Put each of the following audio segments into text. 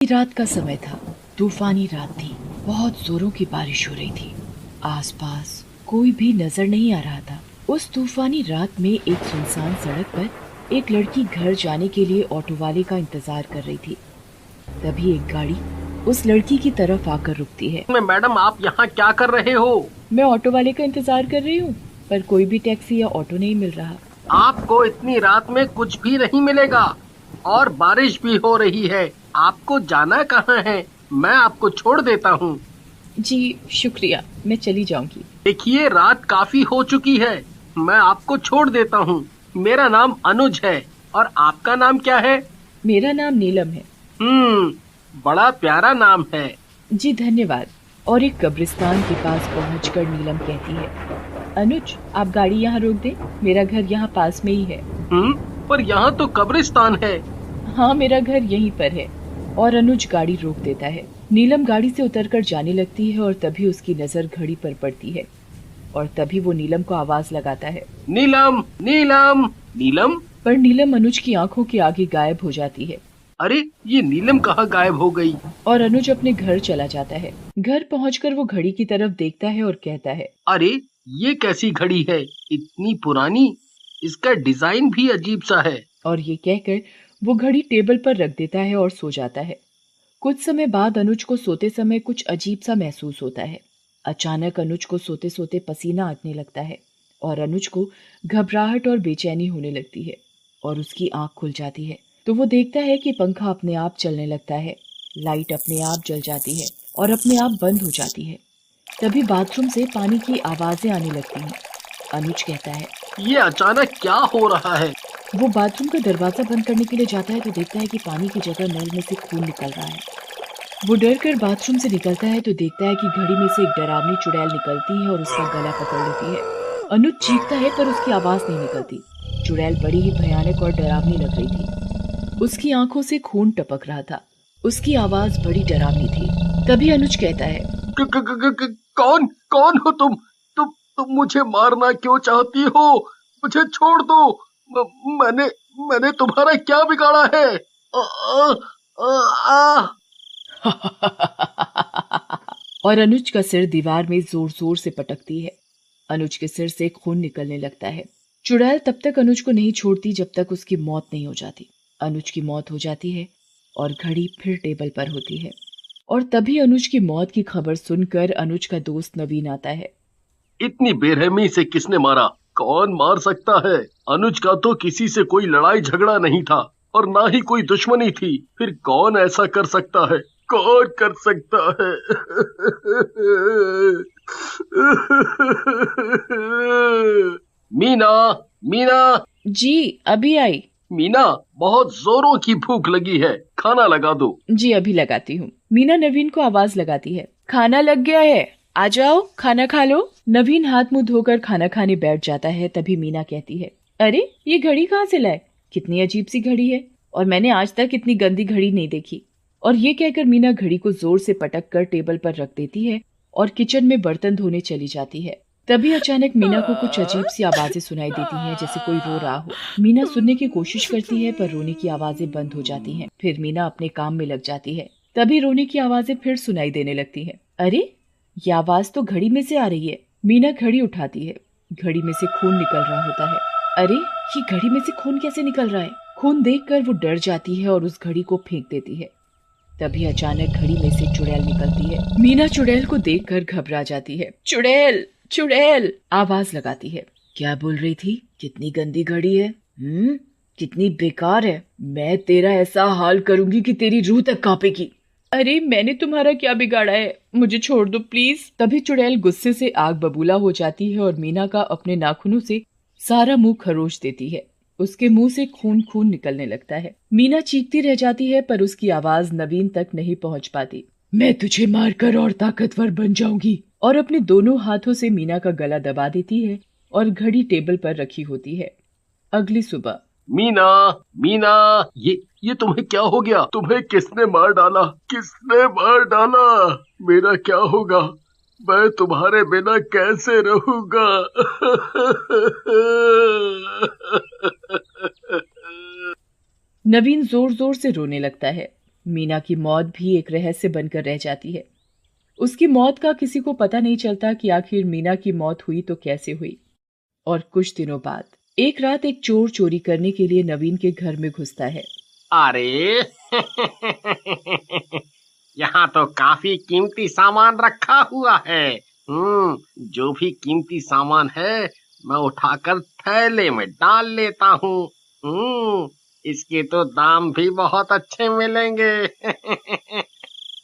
रात का समय था। तूफानी रात थी। बहुत जोरों की बारिश हो रही थी। आसपास कोई भी नजर नहीं आ रहा था। उस तूफानी रात में एक सुनसान सड़क पर एक लड़की घर जाने के लिए ऑटो वाले का इंतजार कर रही थी। तभी एक गाड़ी उस लड़की की तरफ आकर रुकती है। मैडम, आप यहाँ क्या कर रहे हो? मैं ऑटो वाले का इंतजार कर रही हूँ, पर कोई भी टैक्सी या ऑटो नहीं मिल रहा। आपको इतनी रात में कुछ भी नहीं मिलेगा और बारिश भी हो रही है। आपको जाना कहाँ है? मैं आपको छोड़ देता हूँ। जी शुक्रिया, मैं चली जाऊंगी। देखिए, रात काफी हो चुकी है। मैं आपको छोड़ देता हूँ। मेरा नाम अनुज है। और आपका नाम क्या है? मेरा नाम नीलम है। बड़ा प्यारा नाम है। जी धन्यवाद। और एक कब्रिस्तान के पास पहुंचकर नीलम कहती है, अनुज आप गाड़ी यहाँ रोक दें, मेरा घर यहाँ पास में ही है। पर यहाँ तो कब्रिस्तान है। हाँ मेरा घर यहीं पर है। और अनुज गाड़ी रोक देता है। नीलम गाड़ी से उतरकर जाने लगती है और तभी उसकी नजर घड़ी पर पड़ती है। और तभी वो नीलम को आवाज लगाता है, नीलम नीलम नीलम। पर नीलम अनुज की आंखों के आगे गायब हो जाती है। अरे, ये नीलम कहाँ गायब हो गई? और अनुज अपने घर चला जाता है। घर पहुंचकर वो घड़ी की तरफ देखता है और कहता है, अरे, ये कैसी घड़ी है? इतनी पुरानी। इसका डिजाइन भी अजीब सा है। और ये कहकर वो घड़ी टेबल पर रख देता है और सो जाता है। कुछ समय बाद अनुज को सोते समय कुछ अजीब सा महसूस होता है। अचानक अनुज को सोते सोते पसीना आने लगता है और अनुज को घबराहट और बेचैनी होने लगती है और उसकी आंख खुल जाती है। तो वो देखता है कि पंखा अपने आप चलने लगता है, लाइट अपने आप जल जाती है और अपने आप बंद हो जाती है। तभी बाथरूम से पानी की आवाजें आने लगती हैं। अनुज कहता है, ये अचानक क्या हो रहा है? वो बाथरूम का दरवाजा बंद करने के लिए जाता है तो देखता है कि पानी की जगह नल में से खून निकल रहा है। वो डर कर बाथरूम से निकलता है तो देखता है कि घड़ी में से एक डरावनी चुड़ैल निकलती है और उसका गला पकड़ लेती है। अनुज चीखता है पर उसकी आवाज नहीं निकलती। चुड़ैल बड़ी ही भयानक और डरावनी लग रही थी। उसकी आंखों से खून टपक रहा था। उसकी आवाज बड़ी डरावनी थी। तभी अनुज कहता है, कौन कौन हो तुम? तुम मुझे मारना क्यों चाहती हो? मुझे छोड़ दो। मैंने मैंने तुम्हारा क्या बिगाड़ा है? आ, आ, आ, और अनुज का सिर दीवार में जोर जोर से पटकती है। अनुज के सिर से खून निकलने लगता है। चुड़ैल तब तक अनुज को नहीं छोड़ती जब तक उसकी मौत नहीं हो जाती। अनुज की मौत हो जाती है और घड़ी फिर टेबल पर होती है। और तभी अनुज की मौत की खबर सुनकर अनुज का दोस्त नवीन आता है। इतनी बेरहमी से किसने मारा? कौन मार सकता है? अनुज का तो किसी से कोई लड़ाई झगड़ा नहीं था और ना ही कोई दुश्मनी थी। फिर कौन ऐसा कर सकता है? कौन कर सकता है? मीना, मीना, जी अभी आई। मीना, बहुत जोरों की भूख लगी है। खाना लगा दो। जी अभी लगाती हूँ। मीना नवीन को आवाज लगाती है, खाना लग गया है, आ जाओ खाना खा लो। नवीन हाथ मुंह धोकर खाना खाने बैठ जाता है। तभी मीना कहती है, अरे ये घड़ी कहाँ से लाए? कितनी अजीब सी घड़ी है और मैंने आज तक इतनी गंदी घड़ी नहीं देखी। और ये कहकर मीना घड़ी को जोर से पटक कर टेबल पर रख देती है और किचन में बर्तन धोने चली जाती है। तभी अचानक मीना को कुछ अजीब सी आवाजें सुनाई देती हैं, जैसे कोई रो रहा हो। मीना सुनने की कोशिश करती है पर रोने की आवाजें बंद हो जाती हैं। फिर मीना अपने काम में लग जाती है। तभी रोने की आवाजें फिर सुनाई देने लगती हैं। अरे ये आवाज तो घड़ी में से आ रही है। मीना घड़ी उठाती है। घड़ी में से खून निकल रहा होता है। अरे ये घड़ी में से खून कैसे निकल रहा है? खून देखकर वो डर जाती है और उस घड़ी को फेंक देती है। तभी अचानक घड़ी में से चुड़ैल निकलती है। मीना चुड़ैल को देखकर घबरा जाती है। चुड़ैल चुड़ैल आवाज लगाती है। क्या बोल रही थी? कितनी गंदी घड़ी है, कितनी बेकार है। मैं तेरा ऐसा हाल करूंगी कि तेरी रूह तक कांपेगी। अरे मैंने तुम्हारा क्या बिगाड़ा है, मुझे छोड़ दो प्लीज। तभी चुड़ैल गुस्से से आग बबूला हो जाती है और मीना का अपने नाखूनों से सारा मुंह खरोच देती है। उसके मुंह से खून खून निकलने लगता है। मीना चीखती रह जाती है पर उसकी आवाज नवीन तक नहीं पहुंच पाती। मैं तुझे मारकर और ताकतवर बन जाऊंगी। और अपने दोनों हाथों से मीना का गला दबा देती है और घड़ी टेबल पर रखी होती है। अगली सुबह। मीना, मीना, ये तुम्हें क्या हो गया? तुम्हें किसने मार डाला? किसने मार डाला? मेरा क्या होगा? मैं तुम्हारे बिना कैसे रहूंगा? नवीन जोर जोर से रोने लगता है। मीना की मौत भी एक रहस्य बनकर रह जाती है। उसकी मौत का किसी को पता नहीं चलता कि आखिर मीना की मौत हुई तो कैसे हुई। और कुछ दिनों बाद एक रात एक चोर चोरी करने के लिए नवीन के घर में घुसता है। अरे यहाँ तो काफी कीमती सामान रखा हुआ है। जो भी कीमती सामान है मैं उठाकर थैले में डाल लेता हूँ। इसके तो दाम भी बहुत अच्छे मिलेंगे।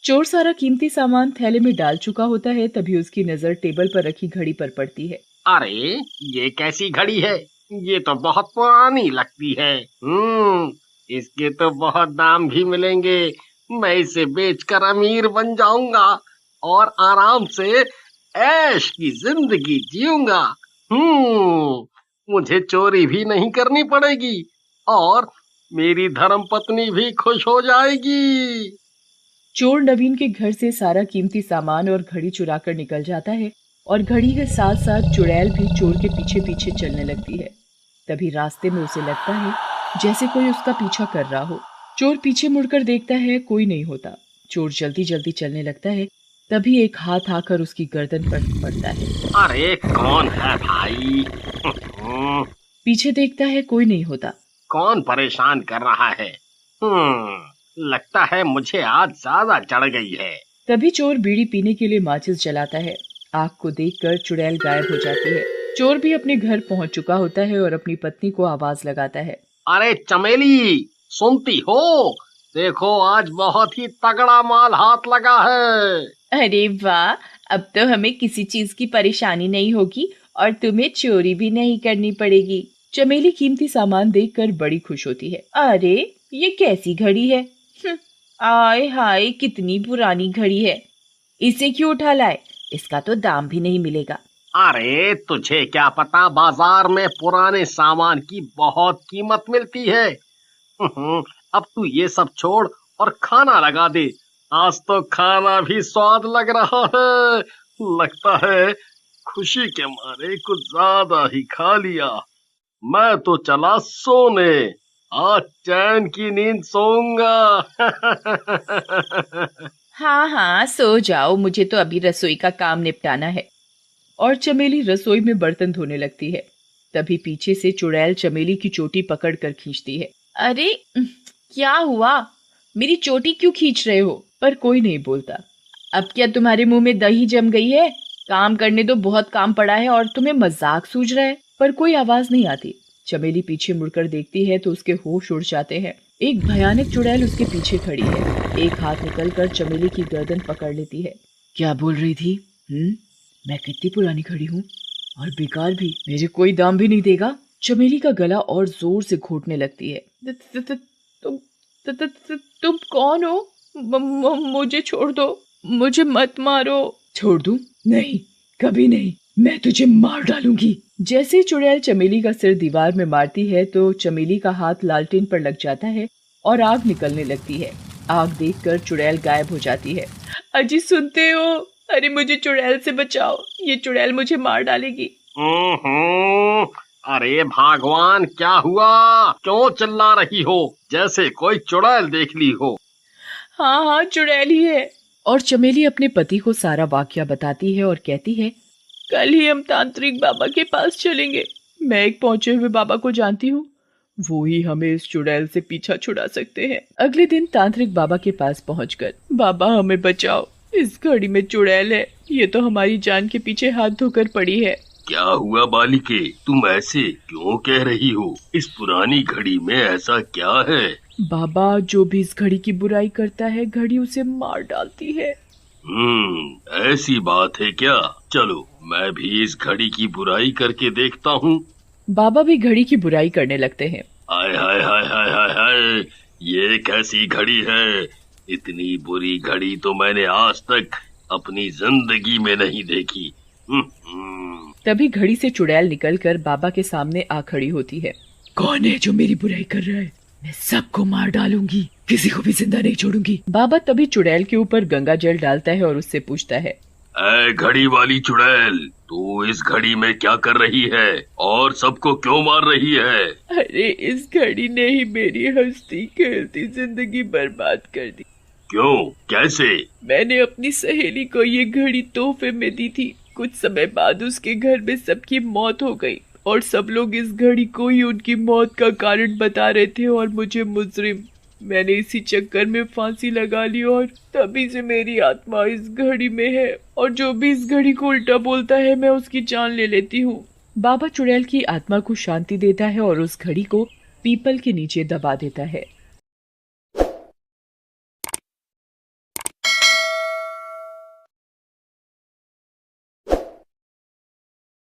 चोर सारा कीमती सामान थैले में डाल चुका होता है, तभी उसकी नजर टेबल पर रखी घड़ी पर पड़ती है। अरे ये कैसी घड़ी है? ये तो बहुत पुरानी लगती है। इसके तो बहुत दाम भी मिलेंगे। मैं इसे बेचकर अमीर बन जाऊंगा और आराम से ऐश की जिंदगी जीऊंगा। मुझे चोरी भी नहीं करनी पड़ेगी और मेरी धर्मपत्नी भी खुश हो जाएगी। चोर नवीन के घर से सारा कीमती सामान और घड़ी चुराकर निकल जाता है और घड़ी के साथ साथ चुड़ैल भी चोर के पीछे पीछे चलने लगती है। तभी रास्ते में उसे लगता है जैसे कोई उसका पीछा कर रहा हो। चोर पीछे मुड़कर देखता है, कोई नहीं होता। चोर जल्दी जल्दी चलने लगता है, तभी एक हाथ आकर उसकी गर्दन पर पड़ता है। अरे कौन है भाई? पीछे देखता है, कोई नहीं होता। कौन परेशान कर रहा है? लगता है मुझे आज ज्यादा चढ़ गई है। तभी चोर बीड़ी पीने के लिए माचिस जलाता है। आग को देखकर चुड़ैल गायब हो जाती है। चोर भी अपने घर पहुंच चुका होता है और अपनी पत्नी को आवाज लगाता है। अरे चमेली, सुनती हो? देखो आज बहुत ही तगड़ा माल हाथ लगा है। अरे वाह, अब तो हमें किसी चीज की परेशानी नहीं होगी और तुम्हें चोरी भी नहीं करनी पड़ेगी। चमेली कीमती सामान देखकर बड़ी खुश होती है। अरे ये कैसी घड़ी है? आय हाय, कितनी पुरानी घड़ी है। इसे क्यों उठा लाए? इसका तो दाम भी नहीं मिलेगा। अरे तुझे क्या पता, बाजार में पुराने सामान की बहुत कीमत मिलती है। अब तू ये सब छोड़ और खाना लगा दे। आज तो खाना भी स्वाद लग रहा है। लगता है खुशी के मारे कुछ ज्यादा ही खा लिया। मैं तो चला सोने। आज चैन की नींद सोऊंगा। हाँ हाँ, सो जाओ, मुझे तो अभी रसोई का काम निपटाना है। और चमेली रसोई में बर्तन धोने लगती है। तभी पीछे से चुड़ैल चमेली की चोटी पकड़कर खींचती है। अरे क्या हुआ? मेरी चोटी क्यों खींच रहे हो? पर कोई नहीं बोलता। अब क्या तुम्हारे मुंह में दही जम गई है? काम करने दो, बहुत काम पड़ा है और तुम्हें मजाक सूझ रहा है। पर कोई आवाज नहीं आती। चमेली पीछे मुड़कर देखती है तो उसके होश उड़ जाते हैं। एक भयानक चुड़ैल उसके पीछे खड़ी है। एक हाथ निकलकर चमेली की गर्दन पकड़ लेती है। क्या बोल रही थी? मैं कितनी पुरानी खड़ी हूँ और बेकार भी, मेरे कोई दाम भी नहीं देगा। चमेली का गला और जोर से घोटने लगती है। तुम कौन हो? मुझे छोड़ दो, मुझे मत मारो। छोड़ दूं? नहीं, कभी नहीं, मैं तुझे मार डालूंगी। जैसे चुड़ैल चमेली का सिर दीवार में मारती है तो चमेली का हाथ लालटेन पर लग जाता है और आग निकलने लगती है। आग देखकर चुड़ैल गायब हो जाती है। अजी सुनते हो? अरे मुझे चुड़ैल से बचाओ, ये चुड़ैल मुझे मार डालेगी। अरे भगवान, क्या हुआ? क्यों चिल्ला रही हो जैसे कोई चुड़ैल देख ली हो? हाँ हाँ, चुड़ैल ही है। और चमेली अपने पति को सारा वाकया बताती है और कहती है, कल ही हम तांत्रिक बाबा के पास चलेंगे। मैं एक पहुंचे हुए बाबा को जानती हूँ, वो ही हमें इस चुड़ैल से पीछा छुड़ा सकते हैं। अगले दिन तांत्रिक बाबा के पास पहुंचकर, बाबा हमें बचाओ, इस घड़ी में चुड़ैल है, ये तो हमारी जान के पीछे हाथ धोकर पड़ी है। क्या हुआ बालिके, तुम ऐसे क्यों कह रही हो? इस पुरानी घड़ी में ऐसा क्या है? बाबा, जो भी इस घड़ी की बुराई करता है, घड़ी उसे मार डालती है। ऐसी बात है क्या? चलो मैं भी इस घड़ी की बुराई करके देखता हूँ। बाबा भी घड़ी की बुराई करने लगते हैं। हाय हाय हाय हाय हाय हाय, ये कैसी घड़ी है? इतनी बुरी घड़ी तो मैंने आज तक अपनी जिंदगी में नहीं देखी। तभी घड़ी से चुड़ैल निकलकर बाबा के सामने आ खड़ी होती है। कौन है जो मेरी बुराई कर रहा है? मैं सबको मार डालूंगी, किसी को भी जिंदा नहीं छोड़ूंगी। बाबा तभी चुड़ैल के ऊपर गंगा जल डालता है और उससे पूछता है, ऐ घड़ी वाली चुड़ैल, तू इस घड़ी में क्या कर रही है और सबको क्यों मार रही है? अरे इस घड़ी ने ही मेरी हंसती खेलती जिंदगी बर्बाद कर दी। क्यों? कैसे? मैंने अपनी सहेली को ये घड़ी तोहफे में दी थी। कुछ समय बाद उसके घर में सबकी मौत हो गई और सब लोग इस घड़ी को ही उनकी मौत का कारण बता रहे थे और मुझे मुजरिम। मैंने इसी चक्कर में फांसी लगा ली और तभी से मेरी आत्मा इस घड़ी में है और जो भी इस घड़ी को उल्टा बोलता है मैं उसकी जान ले लेती हूँ। बाबा चुड़ैल की आत्मा को शांति देता है और उस घड़ी को पीपल के नीचे दबा देता है।